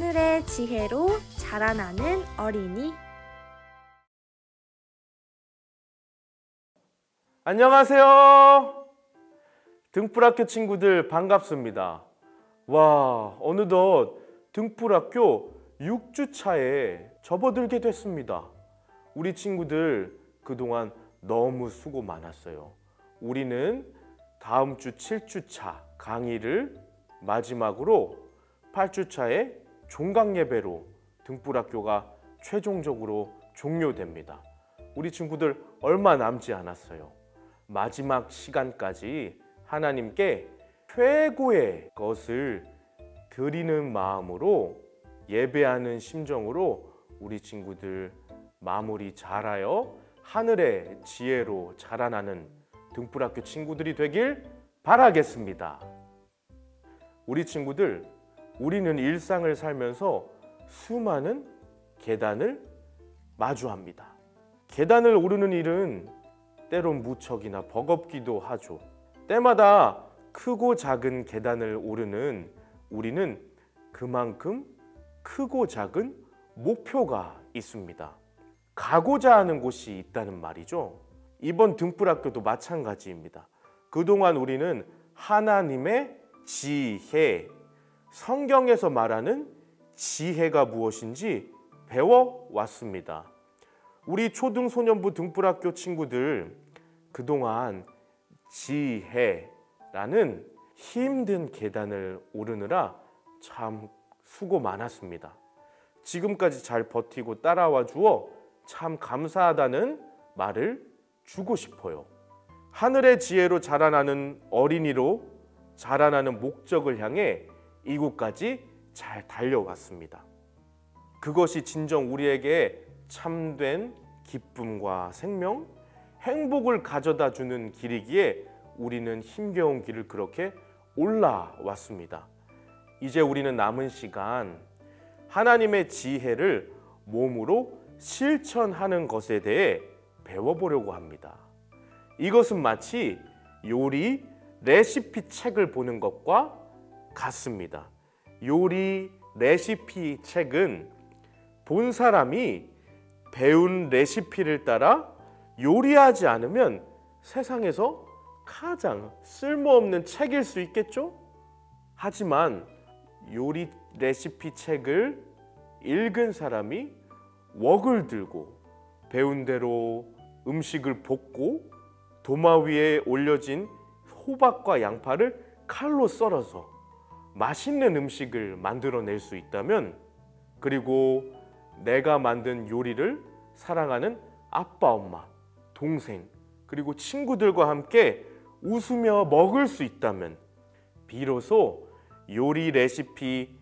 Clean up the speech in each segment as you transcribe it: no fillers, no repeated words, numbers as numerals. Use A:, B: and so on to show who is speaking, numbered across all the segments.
A: 하늘의 지혜로 자라나는 어린이.
B: 안녕하세요. 등불학교 친구들 반갑습니다. 와, 어느덧 등불학교 6주차에 접어들게 됐습니다. 우리 친구들 그동안 너무 수고 많았어요. 우리는 다음 주 7주차 강의를 마지막으로 8주차에 종강예배로 등불학교가 최종적으로 종료됩니다. 우리 친구들 얼마 남지 않았어요. 마지막 시간까지 하나님께 최고의 것을 드리는 마음으로 예배하는 심정으로 우리 친구들 마무리 잘하여 하늘의 지혜로 자라나는 등불학교 친구들이 되길 바라겠습니다. 우리 친구들, 우리는 일상을 살면서 수많은 계단을 마주합니다. 계단을 오르는 일은 때론 무척이나 버겁기도 하죠. 때마다 크고 작은 계단을 오르는 우리는 그만큼 크고 작은 목표가 있습니다. 가고자 하는 곳이 있다는 말이죠. 이번 등불학교도 마찬가지입니다. 그동안 우리는 하나님의 지혜, 성경에서 말하는 지혜가 무엇인지 배워왔습니다. 우리 초등소년부 등불학교 친구들 그동안 지혜라는 힘든 계단을 오르느라 참 수고 많았습니다. 지금까지 잘 버티고 따라와 주어 참 감사하다는 말을 주고 싶어요. 하늘의 지혜로 자라나는 어린이로 자라나는 목적을 향해 이곳까지 잘 달려왔습니다. 그것이 진정 우리에게 참된 기쁨과 생명, 행복을 가져다 주는 길이기에 우리는 힘겨운 길을 그렇게 올라왔습니다. 이제 우리는 남은 시간 하나님의 지혜를 몸으로 실천하는 것에 대해 배워보려고 합니다. 이것은 마치 요리 레시피 책을 보는 것과 같습니다. 요리 레시피 책은 본 사람이 배운 레시피를 따라 요리하지 않으면 세상에서 가장 쓸모없는 책일 수 있겠죠? 하지만 요리 레시피 책을 읽은 사람이 웍을 들고 배운 대로 음식을 볶고 도마 위에 올려진 호박과 양파를 칼로 썰어서 맛있는 음식을 만들어낼 수 있다면, 그리고 내가 만든 요리를 사랑하는 아빠, 엄마, 동생, 그리고 친구들과 함께 웃으며 먹을 수 있다면 비로소 요리 레시피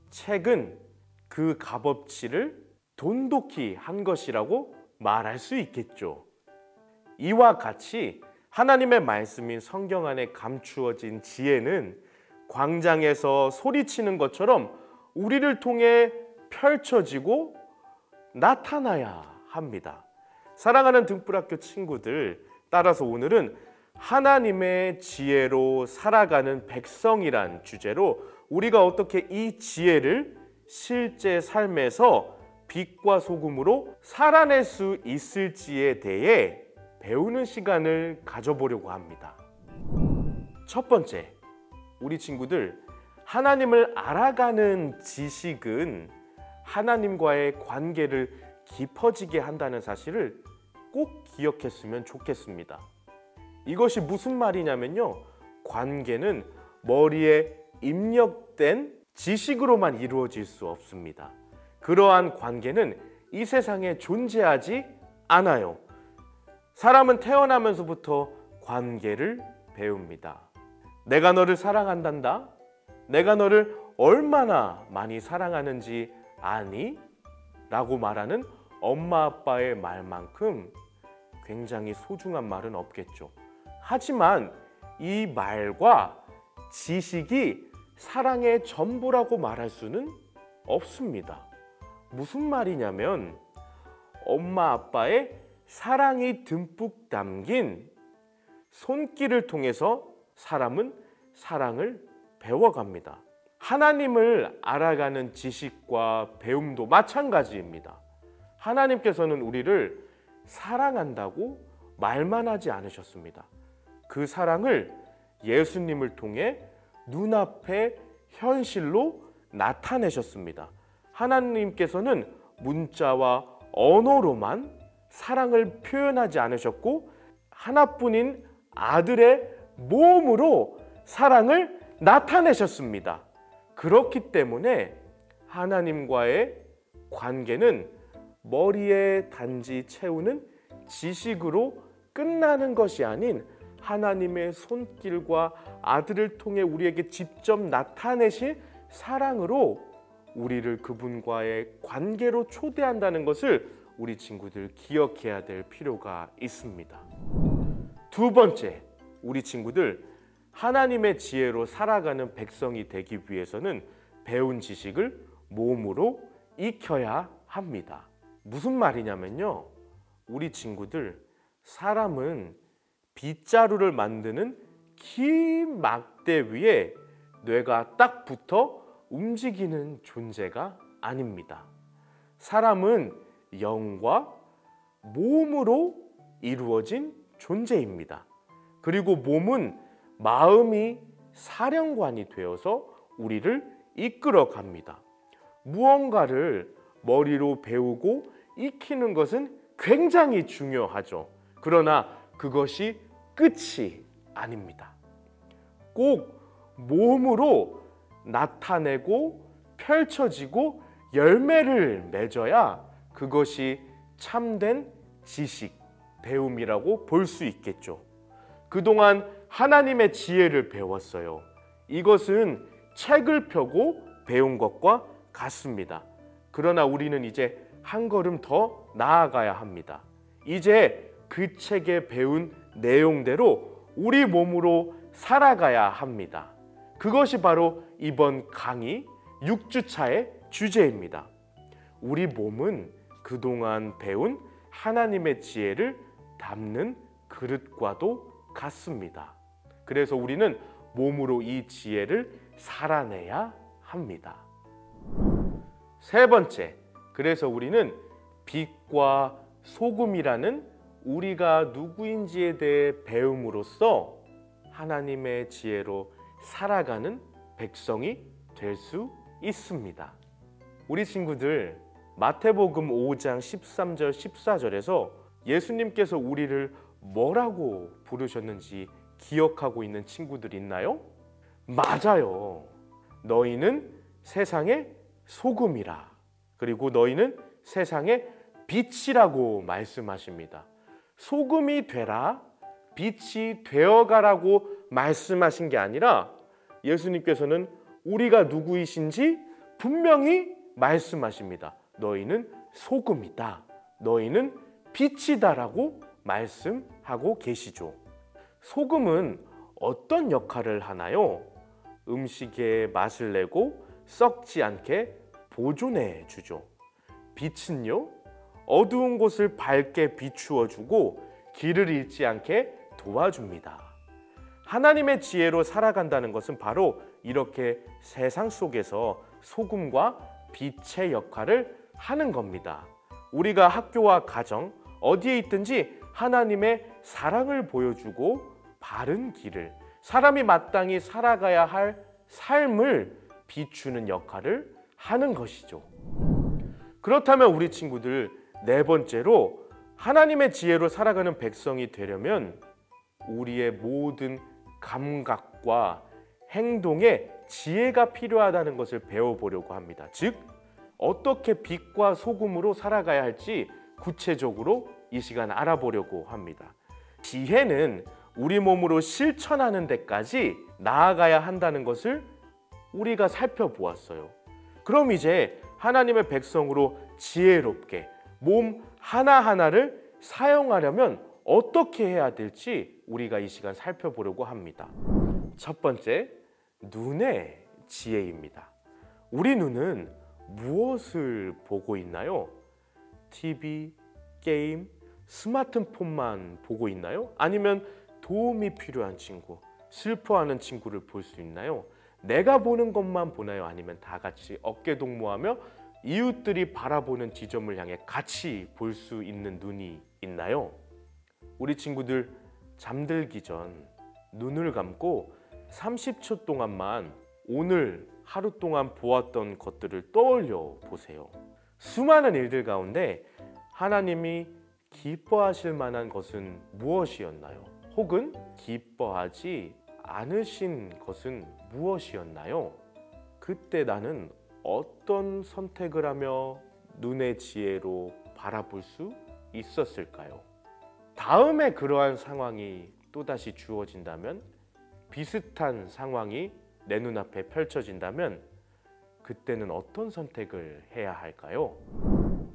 B: 책은 그 값어치를 돈독히 한 것이라고 말할 수 있겠죠. 이와 같이 하나님의 말씀인 성경 안에 감추어진 지혜는 광장에서 소리치는 것처럼 우리를 통해 펼쳐지고 나타나야 합니다. 사랑하는 등불학교 친구들, 따라서 오늘은 하나님의 지혜로 살아가는 백성이란 주제로 우리가 어떻게 이 지혜를 실제 삶에서 빛과 소금으로 살아낼 수 있을지에 대해 배우는 시간을 가져보려고 합니다. 첫 번째, 우리 친구들, 하나님을 알아가는 지식은 하나님과의 관계를 깊어지게 한다는 사실을 꼭 기억했으면 좋겠습니다. 이것이 무슨 말이냐면요, 관계는 머리에 입력된 지식으로만 이루어질 수 없습니다. 그러한 관계는 이 세상에 존재하지 않아요. 사람은 태어나면서부터 관계를 배웁니다. 내가 너를 사랑한단다. 내가 너를 얼마나 많이 사랑하는지 아니? 라고 말하는 엄마 아빠의 말만큼 굉장히 소중한 말은 없겠죠. 하지만 이 말과 지식이 사랑의 전부라고 말할 수는 없습니다. 무슨 말이냐면 엄마 아빠의 사랑이 듬뿍 담긴 손길을 통해서 사람은 사랑을 배워갑니다. 하나님을 알아가는 지식과 배움도 마찬가지입니다. 하나님께서는 우리를 사랑한다고 말만 하지 않으셨습니다. 그 사랑을 예수님을 통해 눈앞에 현실로 나타내셨습니다. 하나님께서는 문자와 언어로만 사랑을 표현하지 않으셨고 하나뿐인 아들의 몸으로 사랑을 나타내셨습니다. 그렇기 때문에 하나님과의 관계는 머리에 단지 채우는 지식으로 끝나는 것이 아닌 하나님의 손길과 아들을 통해 우리에게 직접 나타내신 사랑으로 우리를 그분과의 관계로 초대한다는 것을 우리 친구들 기억해야 될 필요가 있습니다. 두 번째, 우리 친구들 하나님의 지혜로 살아가는 백성이 되기 위해서는 배운 지식을 몸으로 익혀야 합니다. 무슨 말이냐면요, 우리 친구들 사람은 빗자루를 만드는 긴 막대 위에 뇌가 딱 붙어 움직이는 존재가 아닙니다. 사람은 영과 몸으로 이루어진 존재입니다. 그리고 몸은 마음이 사령관이 되어서 우리를 이끌어 갑니다. 무언가를 머리로 배우고 익히는 것은 굉장히 중요하죠. 그러나 그것이 끝이 아닙니다. 꼭 몸으로 나타내고 펼쳐지고 열매를 맺어야 그것이 참된 지식, 배움이라고 볼 수 있겠죠. 그동안 하나님의 지혜를 배웠어요. 이것은 책을 펴고 배운 것과 같습니다. 그러나 우리는 이제 한 걸음 더 나아가야 합니다. 이제 그 책에 배운 내용대로 우리 몸으로 살아가야 합니다. 그것이 바로 이번 강의 6주차의 주제입니다. 우리 몸은 그동안 배운 하나님의 지혜를 담는 그릇과도 같습니다. 그래서 우리는 몸으로 이 지혜를 살아내야 합니다. 세 번째, 그래서 우리는 빛과 소금이라는 우리가 누구인지에 대해 배움으로써 하나님의 지혜로 살아가는 백성이 될 수 있습니다. 우리 친구들 마태복음 5장 13절 14절에서 예수님께서 우리를 뭐라고 부르셨는지 기억하고 있는 친구들 있나요? 맞아요. 너희는 세상의 소금이라. 그리고 너희는 세상의 빛이라고 말씀하십니다. 소금이 되라, 빛이 되어가라고 말씀하신 게 아니라 예수님께서는 우리가 누구이신지 분명히 말씀하십니다. 너희는 소금이다, 너희는 빛이다라고 말씀하고 계시죠. 소금은 어떤 역할을 하나요? 음식에 맛을 내고 썩지 않게 보존해 주죠. 빛은요, 어두운 곳을 밝게 비추어 주고 길을 잃지 않게 도와줍니다. 하나님의 지혜로 살아간다는 것은 바로 이렇게 세상 속에서 소금과 빛의 역할을 하는 겁니다. 우리가 학교와 가정 어디에 있든지 하나님의 사랑을 보여주고 바른 길을, 사람이 마땅히 살아가야 할 삶을 비추는 역할을 하는 것이죠. 그렇다면 우리 친구들, 네 번째로 하나님의 지혜로 살아가는 백성이 되려면 우리의 모든 감각과 행동에 지혜가 필요하다는 것을 배워보려고 합니다. 즉, 어떻게 빛과 소금으로 살아가야 할지 구체적으로 이 시간 알아보려고 합니다. 지혜는 우리 몸으로 실천하는 데까지 나아가야 한다는 것을 우리가 살펴보았어요. 그럼 이제 하나님의 백성으로 지혜롭게 몸 하나하나를 사용하려면 어떻게 해야 될지 우리가 이 시간 살펴보려고 합니다. 첫 번째, 눈의 지혜입니다. 우리 눈은 무엇을 보고 있나요? TV, 게임, 스마트폰만 보고 있나요? 아니면 도움이 필요한 친구, 슬퍼하는 친구를 볼 수 있나요? 내가 보는 것만 보나요? 아니면 다 같이 어깨 동무하며 이웃들이 바라보는 지점을 향해 같이 볼 수 있는 눈이 있나요? 우리 친구들 잠들기 전 눈을 감고 30초 동안만 오늘 하루 동안 보았던 것들을 떠올려 보세요. 수많은 일들 가운데 하나님이 기뻐하실 만한 것은 무엇이었나요? 혹은 기뻐하지 않으신 것은 무엇이었나요? 그때 나는 어떤 선택을 하며 눈의 지혜로 바라볼 수 있었을까요? 다음에 그러한 상황이 또다시 주어진다면, 비슷한 상황이 내 눈앞에 펼쳐진다면 그때는 어떤 선택을 해야 할까요?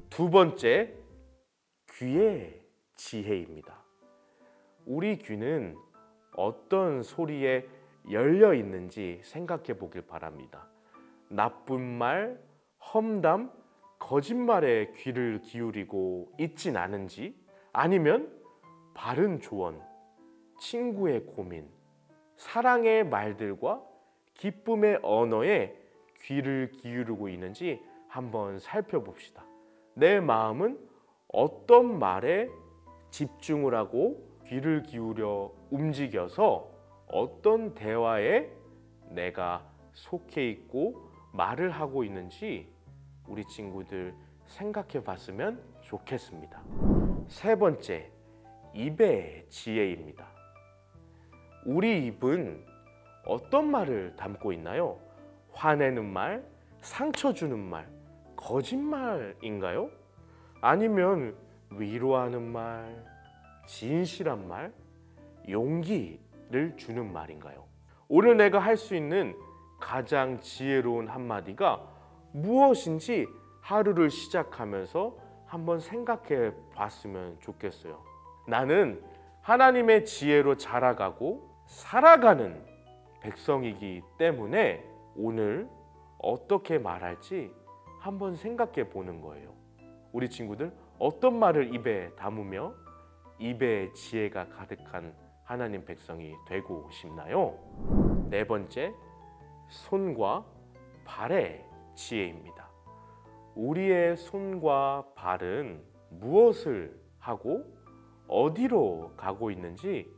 B: 두 번째, 귀의 지혜입니다. 우리 귀는 어떤 소리에 열려 있는지 생각해 보길 바랍니다. 나쁜 말, 험담, 거짓말에 귀를 기울이고 있진 않은지, 아니면 바른 조언, 친구의 고민, 사랑의 말들과 기쁨의 언어에 귀를 기울이고 있는지 한번 살펴봅시다. 내 마음은 어떤 말에 집중을 하고 귀를 기울여 움직여서 어떤 대화에 내가 속해 있고 말을 하고 있는지 우리 친구들 생각해 봤으면 좋겠습니다. 세 번째, 입의 지혜입니다. 우리 입은 어떤 말을 담고 있나요? 화내는 말, 상처 주는 말, 거짓말인가요? 아니면 위로하는 말, 진실한 말, 용기를 주는 말인가요? 오늘 내가 할 수 있는 가장 지혜로운 한마디가 무엇인지 하루를 시작하면서 한번 생각해 봤으면 좋겠어요. 나는 하나님의 지혜로 자라가고 살아가는 백성이기 때문에 오늘 어떻게 말할지 한번 생각해 보는 거예요. 우리 친구들 어떤 말을 입에 담으며 입에 지혜가 가득한 하나님 백성이 되고 싶나요? 네 번째, 손과 발의 지혜입니다. 우리의 손과 발은 무엇을 하고 어디로 가고 있는지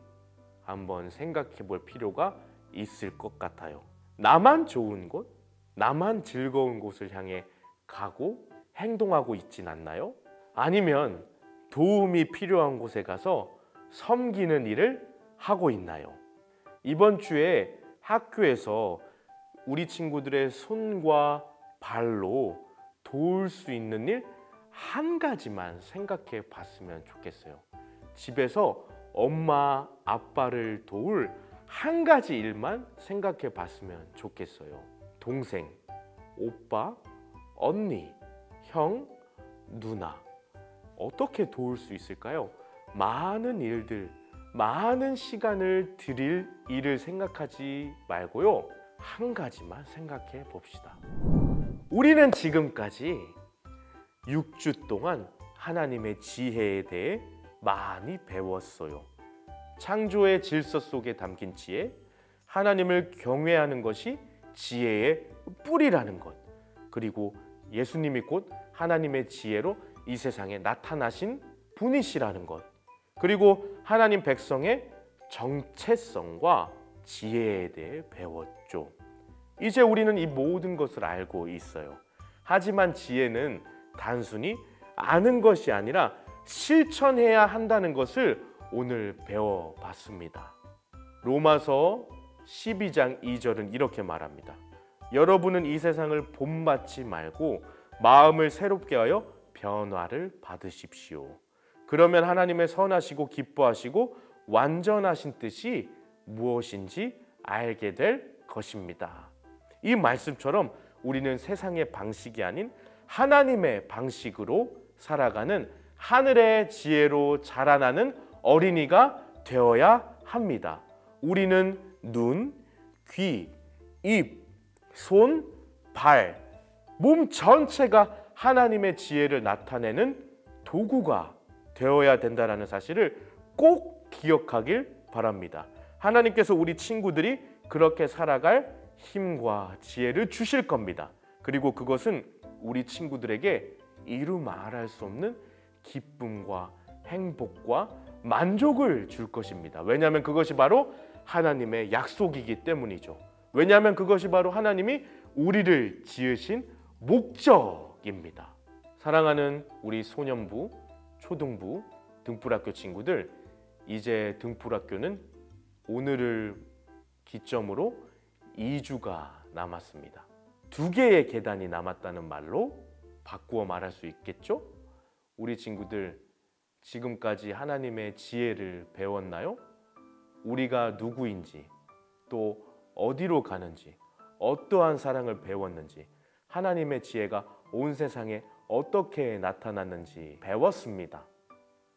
B: 한번 생각해 볼 필요가 있을 것 같아요. 나만 좋은 곳, 나만 즐거운 곳을 향해 가고 행동하고 있진 않나요? 아니면 도움이 필요한 곳에 가서 섬기는 일을 하고 있나요? 이번 주에 학교에서 우리 친구들의 손과 발로 도울 수 있는 일 한 가지만 생각해 봤으면 좋겠어요. 집에서 엄마, 아빠를 도울 한 가지 일만 생각해 봤으면 좋겠어요. 동생, 오빠, 언니, 형, 누나, 어떻게 도울 수 있을까요? 많은 일들, 많은 시간을 들일 일을 생각하지 말고요, 한 가지만 생각해 봅시다. 우리는 지금까지 6주 동안 하나님의 지혜에 대해 많이 배웠어요. 창조의 질서 속에 담긴 지혜, 하나님을 경외하는 것이 지혜의 뿌리라는 것, 그리고 예수님이 곧 하나님의 지혜로 이 세상에 나타나신 분이시라는 것, 그리고 하나님 백성의 정체성과 지혜에 대해 배웠죠. 이제 우리는 이 모든 것을 알고 있어요. 하지만 지혜는 단순히 아는 것이 아니라 실천해야 한다는 것을 오늘 배워봤습니다. 로마서 12장 2절은 이렇게 말합니다. 여러분은 이 세상을 본받지 말고 마음을 새롭게 하여 변화를 받으십시오. 그러면 하나님의 선하시고 기뻐하시고 완전하신 뜻이 무엇인지 알게 될 것입니다. 이 말씀처럼 우리는 세상의 방식이 아닌 하나님의 방식으로 살아가는 하늘의 지혜로 자라나는 어린이가 되어야 합니다. 우리는 눈, 귀, 입, 손, 발, 몸 전체가 하나님의 지혜를 나타내는 도구가 되어야 된다는 사실을 꼭 기억하길 바랍니다. 하나님께서 우리 친구들이 그렇게 살아갈 힘과 지혜를 주실 겁니다. 그리고 그것은 우리 친구들에게 이루 말할 수 없는 기쁨과 행복과 만족을 줄 것입니다. 왜냐하면 그것이 바로 하나님의 약속이기 때문이죠. 왜냐하면 그것이 바로 하나님이 우리를 지으신 목적입니다. 사랑하는 우리 소년부, 초등부, 등불학교 친구들, 이제 등불학교는 오늘을 기점으로 2주가 남았습니다. 2개의 계단이 남았다는 말로 바꾸어 말할 수 있겠죠? 우리 친구들 지금까지 하나님의 지혜를 배웠나요? 우리가 누구인지, 또 어디로 가는지, 어떠한 사랑을 배웠는지, 하나님의 지혜가 온 세상에 어떻게 나타났는지 배웠습니다.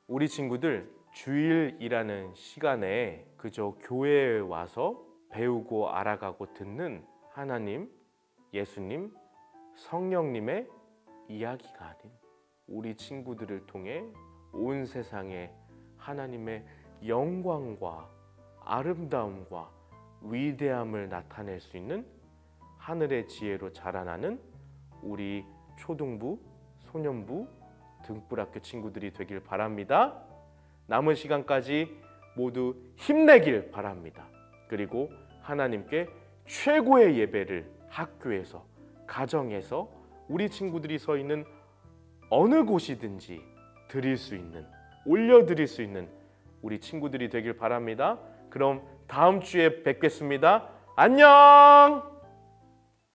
B: 우리 친구들 주일이라는 시간에 그저 교회에 와서 배우고 알아가고 듣는 하나님, 예수님, 성령님의 이야기가 아닌 우리 친구들을 통해 온 세상에 하나님의 영광과 아름다움과 위대함을 나타낼 수 있는 하늘의 지혜로 자라나는 우리 초등부, 소년부, 등불학교 친구들이 되길 바랍니다. 남은 시간까지 모두 힘내길 바랍니다. 그리고 하나님께 최고의 예배를 학교에서, 가정에서 우리 친구들이 서 있는 어느 곳이든지 드릴 수 있는, 올려드릴 수 있는 우리 친구들이 되길 바랍니다. 그럼 다음 주에 뵙겠습니다. 안녕!